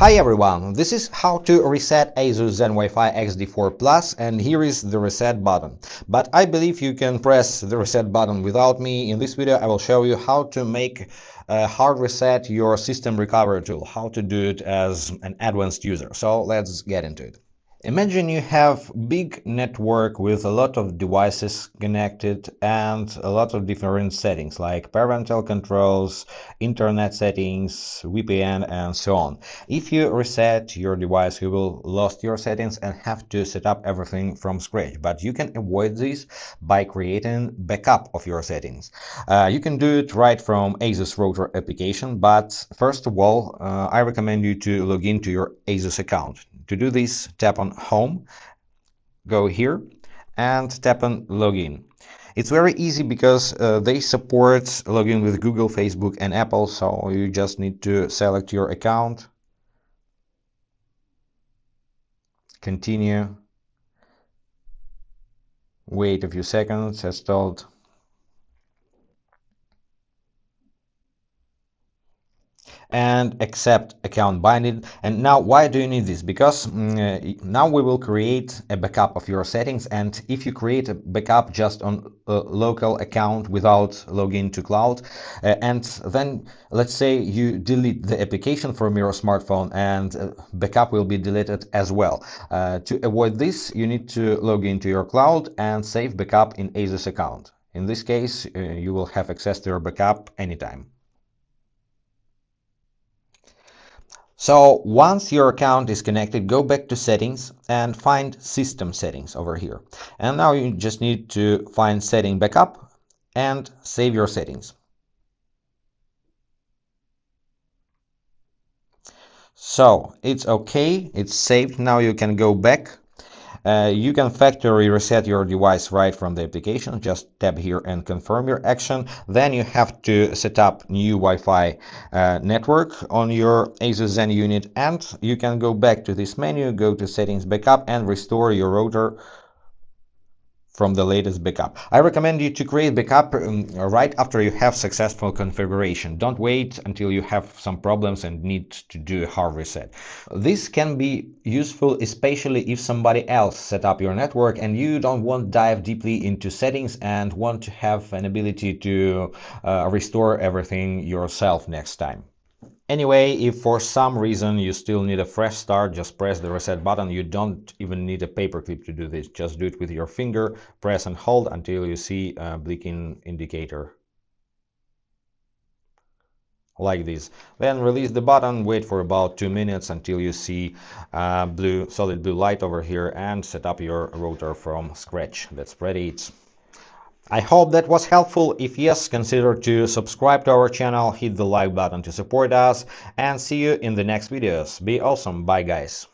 Hi everyone, this is how to reset ASUS ZEN WiFi XD4 Plus, and here is the reset button. But I believe you can press the reset button without me. In this video I will show you how to make a hard reset your system recovery tool, how to do it as an advanced user. So let's get into it. Imagine you have big network with a lot of devices connected and a lot of different settings like parental controls, internet settings, VPN and so on. If you reset your device, you will lose your settings and have to set up everything from scratch. But you can avoid this by creating backup of your settings. You can do it right from ASUS Router application, but first of all, I recommend you to log into your ASUS account. To do this, tap on Home, go here, and tap on Login. It's very easy because they support login with Google, Facebook, and Apple, so you just need to select your account, continue, wait a few seconds as told. And accept account binding. And now why do you need this? Because now we will create a backup of your settings, and if you create a backup just on a local account without login to cloud, and then let's say you delete the application from your smartphone, and backup will be deleted as well. To avoid this, you need to log into your cloud and save backup in ASUS account. In this case, you will have access to your backup anytime. So once your account is connected, go back to settings and find system settings over here. And now you just need to find setting backup and save your settings. So it's okay, it's saved. Now you can go back. You can factory reset your device right from the application. Just tap here and confirm your action. Then you have to set up new Wi-Fi network on your ASUS Zen unit, and you can go back to this menu, go to settings, backup, and restore your router from the latest backup. I recommend you to create backup right after you have successful configuration. Don't wait until you have some problems and need to do a hard reset. This can be useful especially if somebody else set up your network and you don't want to dive deeply into settings and want to have an ability to restore everything yourself next time. Anyway, if for some reason you still need a fresh start, just press the reset button. You don't even need a paperclip to do this. Just do it with your finger, press and hold until you see a blinking indicator. Like this. Then release the button, wait for about 2 minutes until you see solid blue light over here, and set up your router from scratch. That's pretty. I hope that was helpful. If yes, consider to subscribe to our channel, hit the like button to support us, and see you in the next videos. Be awesome. Bye guys.